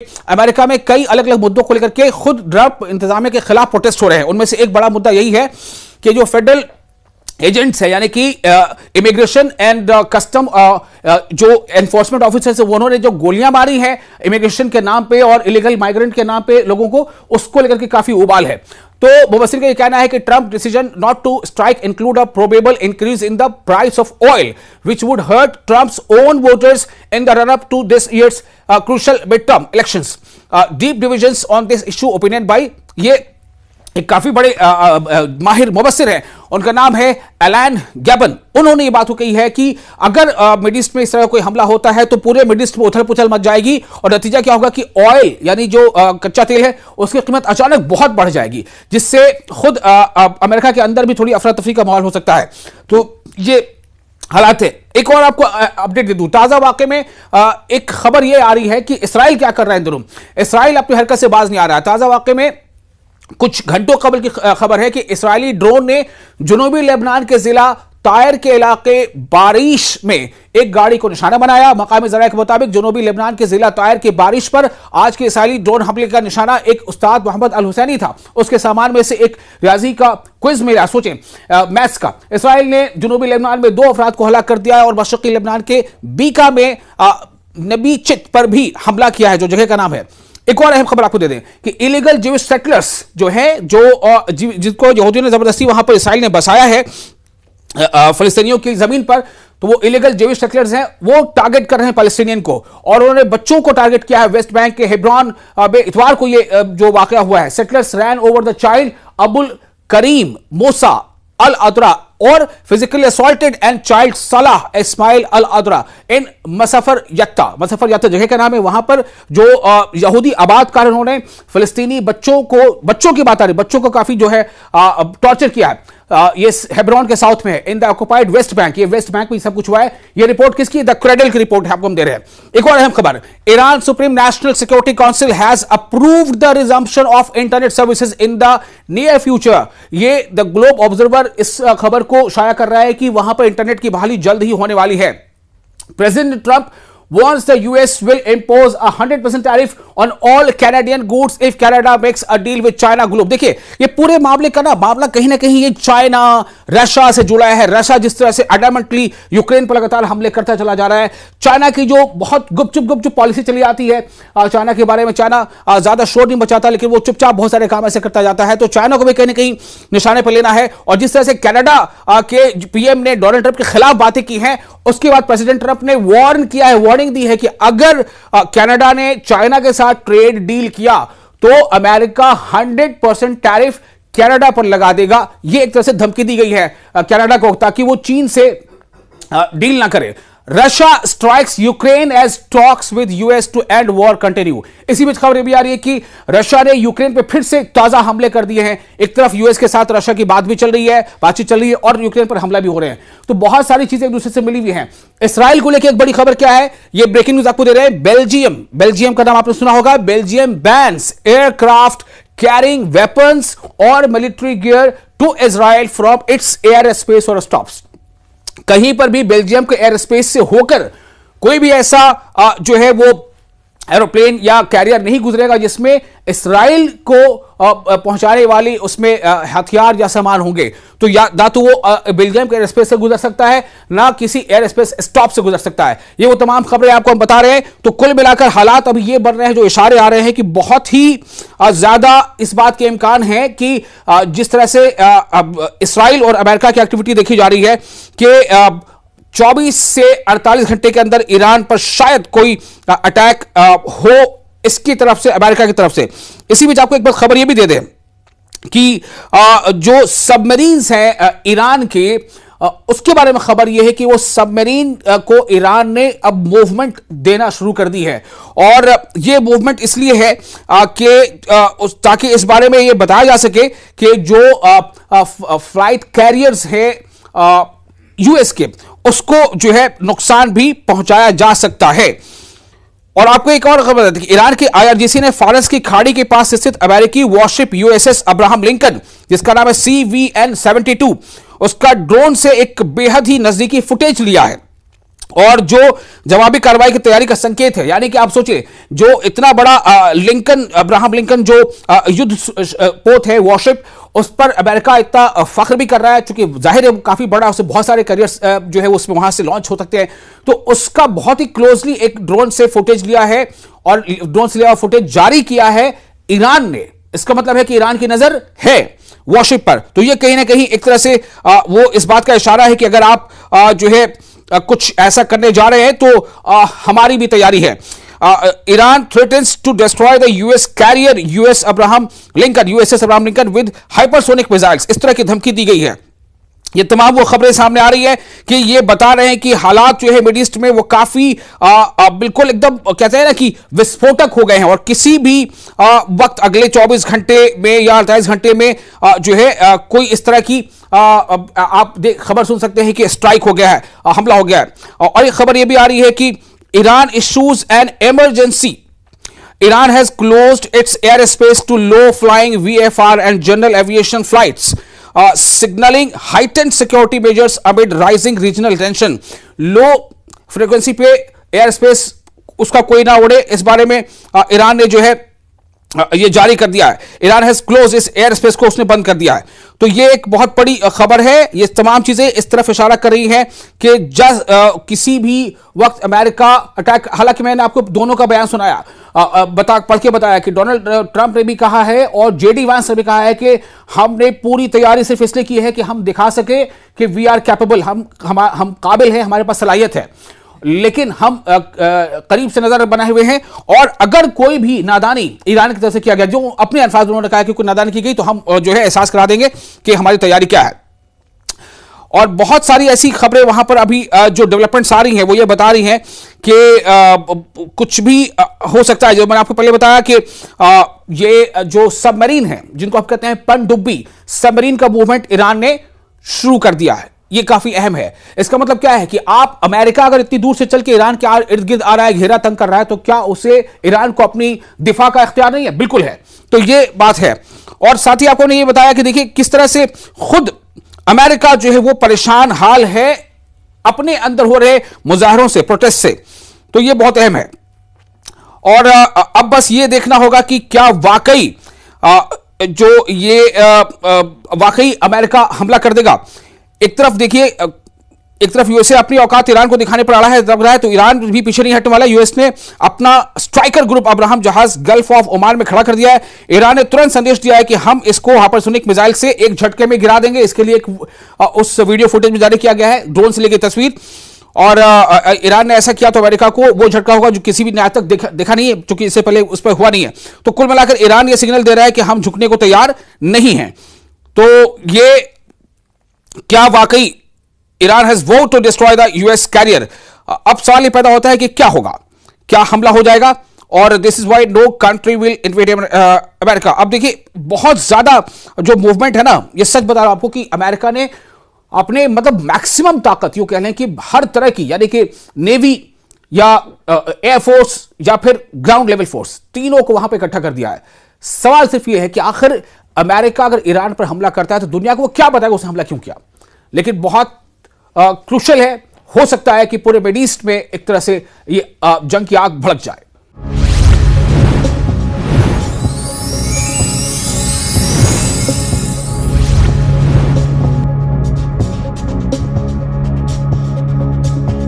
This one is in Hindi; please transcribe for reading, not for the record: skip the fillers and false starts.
अमेरिका में कई अलग अलग मुद्दों को लेकर के खुद ट्रंप इंतजामिया के खिलाफ प्रोटेस्ट हो रहे हैं। उनमें से एक बड़ा मुद्दा यही है कि जो फेडरल एजेंट्स है यानी कि इमिग्रेशन एंड कस्टम जो एनफोर्समेंट ऑफिसर्स है उन्होंने जो गोलियां मारी है इमिग्रेशन के नाम पे और इलीगल माइग्रेंट के नाम पे लोगों को, उसको लेकर के काफी उबाल है। तो मुबस्सिर का यह कहना है कि Trump decision not to strike include a probable increase in the price of oil which would hurt Trump's own voters in the run up to this year's crucial mid term elections. Deep divisions on this issue opinion by ये एक काफी बड़े माहिर मुबस्सिर हैं, उनका नाम है एलन गैबन। उन्होंने ये बात कही है कि अगर मिड ईस्ट में इस तरह कोई हमला होता है तो पूरे मिड ईस्ट में उथल पुथल मच जाएगी और नतीजा क्या होगा कि ऑयल यानी जो कच्चा तेल है उसकी कीमत अचानक बहुत बढ़ जाएगी, जिससे खुद अमेरिका के अंदर भी थोड़ी अफरा तफरी का माहौल हो सकता है। तो ये हालात है। एक और आपको अपडेट दे दूं, ताजा वाकये में एक खबर यह आ रही है कि इसराइल क्या कर रहा है इन दिनों। इसराइल अपनी हरकत से बाज नहीं आ रहा है। ताजा वाकये में कुछ घंटों कबल की खबर है कि इस्राएली ड्रोन ने जुनूबी लेबनान के जिला तायर के इलाके बारिश में एक गाड़ी को निशाना बनाया। मकामी ज़राए के मुताबिक जुनूबी लेबनान के जिला तायर की बारिश पर आज के इस्राएली ड्रोन हमले का निशाना एक उस्ताद मोहम्मद अल हुसैनी था। उसके सामान में से एक रियाजी का क्विज मिला, सोचें मैथ्स का। इसराइल ने जुनूबी लेबनान में 2 अफराद को हलाक कर दिया और मशरक़ी लेबनान के बीका में नबी चित पर भी हमला किया है, जो जगह का नाम है। एक और अहम खबर आपको दे दें कि इलीगल ज्यूइश सेटलर्स जो हैं, जो जिनको यहूदियों ने जबरदस्ती वहां पर इसराइल ने बसाया है फलस्तीनियों की जमीन पर, तो वो इलीगल ज्यूइश सेटलर्स हैं, वो टारगेट कर रहे हैं पैलेस्टीनियन को और उन्होंने बच्चों को टारगेट किया है। वेस्ट बैंक के हेब्रॉन में इतवार को ये जो वाकया हुआ है, settlers ran over the child Abul Karim Musa al Adra और फिजिकली असॉल्टेड एंड चाइल्ड सलाह इस्माइल अल अदरा इन मसफर यत्ता जगह का नाम है। वहां पर जो यहूदी आबादकार उन्होंने फिलिस्तीनी बच्चों की बात आ रही, बच्चों को काफी जो है टॉर्चर किया है। ये हेब्रॉन के साउथ में है, in the occupied West Bank. ये वेस्ट बैंक में सब कुछ हुआ है। ये रिपोर्ट किसकी? द क्रेडल की रिपोर्ट है, आपको हम दे रहे हैं। एक और अहम खबर, Iran supreme national security council has approved the resumption of internet services in the near future. ये द ग्लोब ऑब्जर्वर इस खबर को शाया कर रहा है कि वहां पर इंटरनेट की बहाली जल्द ही होने वाली है। President Trump wants the US will impose a 100% tariff on all Canadian goods if Canada makes a deal with China Globe। देखिए ये पूरे मामले का मामला कहीं ना कहीं ये चाइना रशिया से जुड़ा है। रशिया जिस तरह से एडमेंटली यूक्रेन पर लगातार हमले करता चला जा रहा है, चाइना की जो बहुत गुपचुप पॉलिसी चली आती है चाइना के बारे में, चाइना ज्यादा शोर नहीं मचाता लेकिन वो चुपचाप बहुत सारे काम ऐसे करता जाता है। तो चाइना को भी कहीं ना कहीं निशाने पर लेना है। और जिस तरह से कनाडा के पीएम ने डोनाल्ड ट्रंप के खिलाफ बातें की हैं, उसके बाद प्रेसिडेंट ट्रंप ने वार्न किया है, वार्निंग दी है कि अगर कनाडा ने चाइना के साथ ट्रेड डील किया तो अमेरिका 100% टैरिफ कनाडा पर लगा देगा। यह एक तरह से धमकी दी गई है कनाडा को ताकि वो चीन से डील ना करे। Russia strikes Ukraine as talks with US to end war continue. इसी बीच खबर भी आ रही है कि रशिया ने यूक्रेन पे फिर से ताजा हमले कर दिए हैं। एक तरफ यूएस के साथ रशिया की बातचीत चल रही है और यूक्रेन पर हमला भी हो रहे हैं। तो बहुत सारी चीजें एक दूसरे से मिली हुई हैं। इसराइल को लेकर एक बड़ी खबर क्या है, ये ब्रेकिंग न्यूज आपको दे रहे हैं। बेल्जियम का नाम आपने सुना होगा। Belgium bans aircraft carrying weapons और military gear to Israel from its airspace और स्टॉप्स। कहीं पर भी बेल्जियम के एयर स्पेस से होकर कोई भी ऐसा जो है वो एरोप्लेन या कैरियर नहीं गुजरेगा जिसमें इसराइल को पहुंचाने वाली उसमें हथियार या सामान होंगे। तो ना तो वो बेल्जियम के एयर स्पेस से गुजर सकता है, ना किसी एयर स्पेस स्टॉप से गुजर सकता है। ये वो तमाम खबरें आपको हम बता रहे हैं। तो कुल मिलाकर हालात अभी ये बन रहे हैं, जो इशारे आ रहे हैं कि बहुत ही ज्यादा इस बात के इम्कान है कि जिस तरह से इसराइल और अमेरिका की एक्टिविटी देखी जा रही है कि 24 से 48 घंटे के अंदर ईरान पर शायद कोई अटैक हो इसकी तरफ से, अमेरिका की तरफ से। इसी बीच आपको एक बात खबर यह भी दे दें कि जो सबमरीन्स हैं ईरान के, उसके बारे में खबर यह है कि वो सबमरीन को ईरान ने अब मूवमेंट देना शुरू कर दी है। और ये मूवमेंट इसलिए है कि ताकि इस बारे में यह बताया जा सके कि जो फ्लाइट कैरियर्स है यूएस के, उसको जो है नुकसान भी पहुंचाया जा सकता है। और आपको एक और खबर है कि ईरान के आईआरजीसी ने फारस की खाड़ी के पास स्थित अमेरिकी वॉरशिप यूएसएस अब्राहम लिंकन, जिसका नाम है CVN-72, उसका ड्रोन से एक बेहद ही नजदीकी फुटेज लिया है। और जो जवाबी कार्रवाई की तैयारी का संकेत है। यानी कि आप सोचिए, जो इतना बड़ा लिंकन, अब्राहम लिंकन जो युद्ध पोत है, वॉरशिप, उस पर अमेरिका इतना फख्र भी कर रहा है, क्योंकि जाहिर है काफी बड़ा, उससे बहुत सारे करियर्स जो है उसमें वहां से लॉन्च हो सकते हैं। तो उसका बहुत ही क्लोजली एक ड्रोन से फुटेज लिया है और ड्रोन से लिया फुटेज जारी किया है ईरान ने। इसका मतलब है कि ईरान की नजर है वॉरशिप पर। तो यह कहीं ना कहीं एक तरह से वो इस बात का इशारा है कि अगर आप जो है कुछ ऐसा करने जा रहे हैं तो हमारी भी तैयारी है। Iran threatens to destroy the US carrier USS Abraham Lincoln with hypersonic missiles. इस तरह की धमकी दी गई है। ये तमाम वो खबरें सामने आ रही है कि ये बता रहे हैं कि हालात जो है मिडिल ईस्ट में वो काफी बिल्कुल एकदम कहते हैं ना कि विस्फोटक हो गए हैं, और किसी भी वक्त अगले 24 घंटे में या 48 घंटे में जो है कोई इस तरह की आप खबर सुन सकते हैं कि स्ट्राइक हो गया है, हमला हो गया है। और एक खबर ये भी आ रही है कि Iran issues an emergency. Iran has closed its airspace to low-flying VFR and general aviation flights, signaling heightened security measures amid rising regional tension. Low frequency पे एयर स्पेस उसका कोई ना उड़े, इस बारे में ईरान ने जो है ये जारी कर दिया है। ईरान हैज क्लोज, इस एयर स्पेस को उसने बंद कर दिया है। तो ये एक बहुत बड़ी खबर है। ये तमाम चीजें इस तरफ इशारा कर रही हैं कि किसी भी वक्त अमेरिका अटैक। हालांकि मैंने आपको दोनों का बयान सुनाया, पढ़ के बताया कि डोनाल्ड ट्रंप ने भी कहा है और जेडी वांस ने भी कहा है कि हमने पूरी तैयारी सिर्फ इसलिए की है कि हम दिखा सके कि वी आर कैपेबल, हम काबिल हैं, हमारे पास सलाहियत है, लेकिन हम करीब से नजर बनाए हुए हैं। और अगर कोई भी नादानी ईरान की तरफ से किया गया, जो अपने अल्फाज उन्होंने कहा कि कोई नादानी की गई, तो हम जो है एहसास करा देंगे कि हमारी तैयारी क्या है। और बहुत सारी ऐसी खबरें वहां पर अभी जो डेवलपमेंट्स आ रही हैं वो ये बता रही हैं कि कुछ भी हो सकता है। जो मैंने आपको पहले बताया कि ये जो सबमरीन है, जिनको आप कहते हैं पनडुब्बी सबमरीन का मूवमेंट ईरान ने शुरू कर दिया है। ये काफी अहम है। इसका मतलब क्या है कि आप अमेरिका अगर इतनी दूर से चल के ईरान के इर्द गिर्द आ रहा है, घेरा तंग कर रहा है, तो क्या उसे ईरान को अपनी दिफा का इख्तियार नहीं है? बिल्कुल है। तो ये बात है। और साथ ही आपको ने ये बताया कि देखिए किस तरह से खुद अमेरिका जो है वो परेशान हाल है अपने अंदर हो रहे मुजाहरों से, प्रोटेस्ट से। तो ये बहुत अहम है। और अब बस ये देखना होगा कि क्या वाकई जो ये वाकई अमेरिका हमला कर देगा। एक तरफ देखिए, एक तरफ यूएसए अपनी औकात ईरान को दिखाने पर अड़ा है, दब रहा है, तो ईरान भी पीछे नहीं हटने वाला। यूएस ने अपना स्ट्राइकर ग्रुप अब्राहम जहाज गल्फ ऑफ ओमान में खड़ा कर दिया है। ईरान ने तुरंत संदेश दिया है कि हम इसको हाइपरसोनिक मिसाइल से एक झटके में गिरा देंगे। इसके लिए उस वीडियो फुटेज में जारी किया गया है, ड्रोन से ली गई तस्वीर। और ईरान ने ऐसा किया तो अमेरिका को वो झटका होगा जो किसी भी न्याय तक देखा नहीं है, क्योंकि इससे पहले उस पर हुआ नहीं है। तो कुल मिलाकर ईरान ये सिग्नल दे रहा है कि हम झुकने को तैयार नहीं है। तो ये क्या वाकई Iran has vowed to destroy the US carrier? अब सवाल ये पैदा होता है कि क्या होगा, क्या हमला हो जाएगा? और this is why no country will invade America. अब देखिए बहुत ज्यादा जो मूवमेंट है ना, ये सच बता रहा हूं आपको कि अमेरिका ने अपने मतलब मैक्सिमम ताकत, यूं कह लें कि हर तरह की, यानी कि नेवी या एयरफोर्स या फिर ग्राउंड लेवल फोर्स, तीनों को वहां पर इकट्ठा कर दिया है। सवाल सिर्फ यह है कि आखिर अमेरिका अगर ईरान पर हमला करता है तो दुनिया को वो क्या बताएगा उसने हमला क्यों किया। लेकिन बहुत क्रूशल है, हो सकता है कि पूरे मिडिल ईस्ट में एक तरह से ये जंग की आग भड़क जाए।